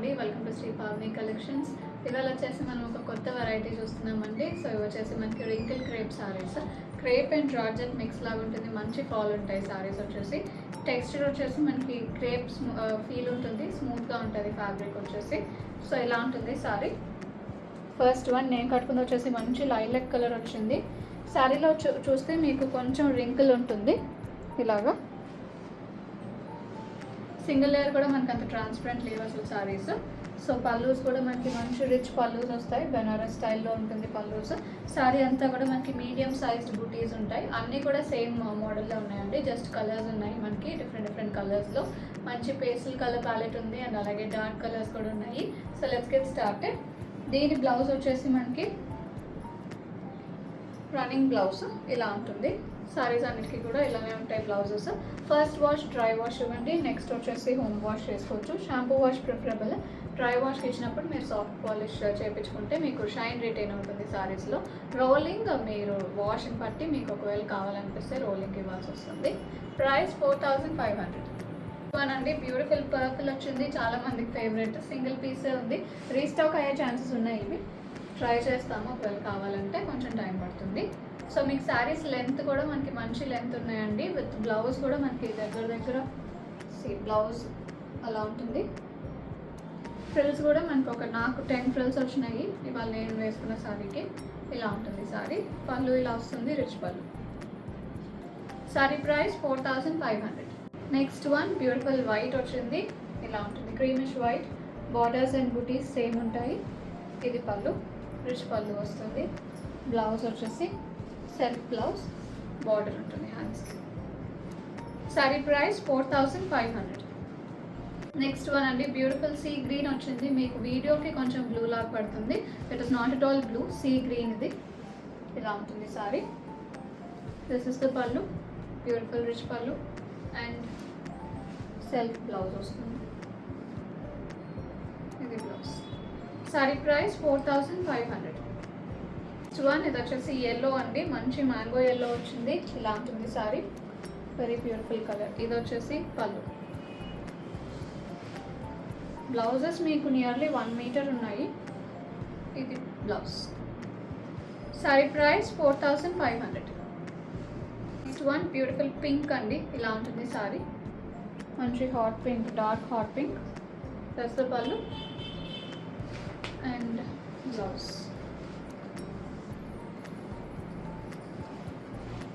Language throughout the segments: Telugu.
అండి, welcome to Shri Pavani collections. ఇవాళ వచ్చేసి మనం ఒక కొత్త వెరైటీ చూస్తున్నామండి. సో ఇవి వచ్చేసి మనకి wrinkle crepe saris, crepe and georgette mix లాగా ఉంటుంది. మంచి ఫాల్ ఉంటాయి సారీస్ వచ్చేసి. టెక్స్చర్ వచ్చేసి మనకి క్రేప్ ఫీల్ ఉంటుంది, స్మూత్గా ఉంటుంది ఫ్యాబ్రిక్ వచ్చేసి. సో ఇలా ఉంటుంది సారీ. ఫస్ట్ వన్ నేను కట్టుకుంది వచ్చేసి మంచి లైలాక్ కలర్ వచ్చింది. శారీలో చూస్తే మీకు కొంచెం రింకిల్ ఉంటుంది ఇలాగా. సింగిల్ లేయర్ కూడా మనకి అంత ట్రాన్స్పరెంట్ లేవు అసలు సారీస్. సో పల్లూస్ కూడా మనకి మంచి రిచ్ పల్లూస్ వస్తాయి, బెనారస్ స్టైల్లో ఉంటుంది పల్లూస్. సారీ అంతా కూడా మనకి మీడియం సైజ్డ్ బూటీస్ ఉంటాయి. అన్నీ కూడా సేమ్ మోడల్లో ఉన్నాయండి, జస్ట్ కలర్స్ ఉన్నాయి మనకి డిఫరెంట్ కలర్స్లో. మంచి పేస్టల్ కలర్ ప్యాలెట్ ఉంది అండ్ అలాగే డార్క్ కలర్స్ కూడా ఉన్నాయి. So let's get started. దీని బ్లౌజ్ వచ్చేసి మనకి రన్నింగ్ బ్లౌజ్ ఇలా ఉంటుంది. సారీస్ అన్నిటికీ కూడా ఇలానే ఉంటాయి blouses. First wash dry wash ఇవ్వండి, నెక్స్ట్ వచ్చేసి హోమ్ వాష్ చేసుకోవచ్చు. Shampoo wash preferable. డ్రై వాష్కి ఇచ్చినప్పుడు మీరు సాఫ్ట్ పాలిష్ చేయించుకుంటే మీకు షైన్ రిటైన్ అవుతుంది సారీస్లో. రోలింగ్ మీరు వాష్ని బట్టి మీకు ఒకవేళ కావాలనిపిస్తే రోలింగ్ ఇవ్వాల్సి వస్తుంది. ప్రైస్ 4500. అండి బ్యూటిఫుల్ పర్పుల్ వచ్చింది, చాలా మందికి ఫేవరెట్. సింగిల్ పీసే ఉంది, రీస్టాక్ అయ్యే ఛాన్సెస్ ఉన్నాయి. ఇవి ట్రై చేస్తాము, ఒకవేళ కావాలంటే కొంచెం టైం పడుతుంది. సో మీకు శారీస్ లెంత్ కూడా మనకి మంచి లెంత్ ఉన్నాయండి. విత్ బ్లౌజ్ కూడా మనకి దగ్గర బ్లౌజ్ అలా ఉంటుంది. ఫ్రిల్స్ కూడా మనకు నాకు 10 ఫ్రిల్స్ వచ్చినాయి ఇవాళ నేను వేసుకున్న శారీకి. ఇలా ఉంటుంది శారీ. పళ్ళు ఇలా వస్తుంది, rich pallu. Sari price 4500. Next one beautiful white వచ్చింది, ఇలా ఉంటుంది creamish white. Borders and booties same ఉంటాయి. ఇది పళ్ళు, రిచ్ పళ్ళు వస్తుంది. బ్లౌజ్ వచ్చేసి సెల్ఫ్ బ్లౌజ్, బార్డర్ ఉంటుంది హ్యాండ్స్కి. Sorry price 4500. నెక్స్ట్ వన్ అండి బ్యూటిఫుల్ సీ గ్రీన్ వచ్చింది. మీకు వీడియోకి కొంచెం బ్లూ లాగా పడుతుంది, it is not at all blue, sea green. ఇది ఇలా ఉంటుంది సారీ. దిస్ ఇస్ ద పళ్ళు, బ్యూటిఫుల్ రిచ్ పళ్ళు అండ్ సెల్ఫ్ బ్లౌజ్ వస్తుంది. ఇది blouse. Sorry price 4500. Next one ఇది వచ్చేసి ఎల్లో అండి, మంచి మ్యాంగో ఎల్లో వచ్చింది. ఇలా ఉంటుంది సారీ, వెరీ బ్యూటిఫుల్ కలర్. ఇది వచ్చేసి పళ్ళు. బ్లౌజెస్ మీకు నియర్లీ 1 మీటర్ ఉన్నాయి. ఇది blouse. Sorry price 4500. Next one beautiful pink అండి, ఇలా ఉంటుంది సారీ. మంచి hot pink, dark hot pink. That's the పళ్ళు అండ్ బ్లౌజ్.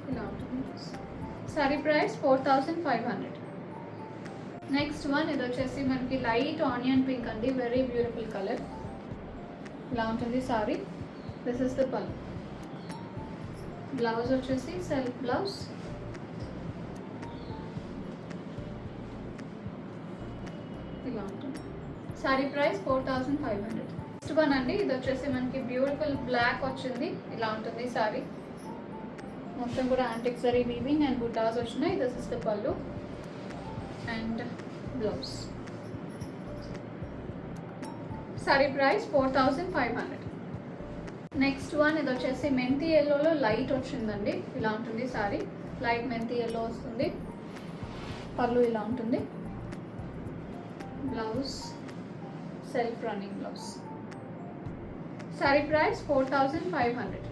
ఇలా ఉంటుంది. Sorry price 4500. నెక్స్ట్ వన్ ఇది వచ్చేసి మనకి లైట్ ఆనియన్ పింక్ అండి, వెరీ బ్యూటిఫుల్ కలర్. ఇలా ఉంటుంది సారీ. దిస్ ఇస్ ద పళ్ళు. బ్లౌజ్ వచ్చేసి సెల్ఫ్ బ్లౌజ్. ఇలా ఉంటుంది. Sorry price 4500. నెక్స్ట్ వన్ అండి ఇది వచ్చేసి మనకి బ్యూటిఫుల్ బ్లాక్ వచ్చింది. ఇలా ఉంటుంది సారీ. మొత్తం కూడా యాంటిక్ జరీ వీవింగ్ అండ్ బుటాస్ వచ్చినాయి. దిస్ ఇస్ ద పళ్ళు and blouse. Sorry price 4500. Next one ఇది వచ్చేసి మెంతి ఎల్లోలో లైట్ వచ్చిందండి. ఇలా ఉంటుంది సారీ. లైట్ మెంతి ఎల్లో వస్తుంది. పళ్ళు ఇలా ఉంటుంది. Blouse self running blouse. Sorry price 4500.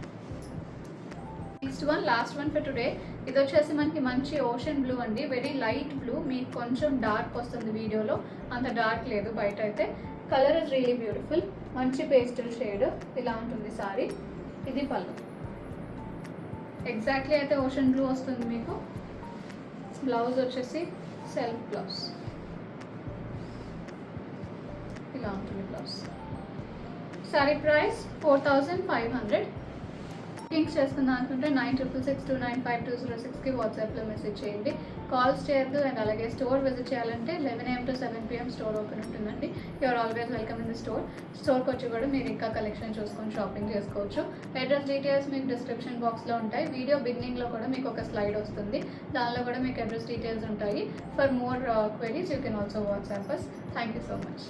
Next one last one for today. ఇది వచ్చేసి మనకి మంచి ఓషన్ బ్లూ అండి, వెరీ లైట్ బ్లూ. మీకు కొంచెం డార్క్ వస్తుంది వీడియోలో, అంత డార్క్ లేదు బయట అయితే. కలర్ ఇస్ రియలీ బ్యూటిఫుల్, మంచి పేస్టల్ షేడ్. ఇలా ఉంటుంది సారీ. ఇది పళ్ళు. ఎగ్జాక్ట్లీ అయితే ఓషన్ బ్లూ వస్తుంది మీకు. బ్లౌజ్ వచ్చేసి సెల్ఫ్ బ్లౌజ్. ఇలా ఉంటుంది బ్లౌజ్. Sorry price 4500. బుకింగ్స్ చేసుకుందాం అనుకుంటే 9662952006కి వాట్సాప్లో మెసేజ్ చేయండి. కాల్స్ చేయొద్దు. అండ్ అలాగే స్టోర్ విజిట్ చేయాలంటే 11 AM to 7 PM store open ఉంటుందండి. You are always welcome in the store. స్టోర్కి వచ్చి కూడా మీరు ఇంకా కలెక్షన్ చూసుకొని షాపింగ్ చేసుకోవచ్చు. అడ్రస్ డీటెయిల్స్ మీకు డిస్క్రిప్షన్ బాక్స్లో ఉంటాయి. వీడియో బిగినింగ్లో కూడా మీకు ఒక స్లైడ్ వస్తుంది, దానిలో కూడా మీకు అడ్రస్ డీటెయిల్స్ ఉంటాయి. For more queries you can also WhatsApp us. Thank you so much.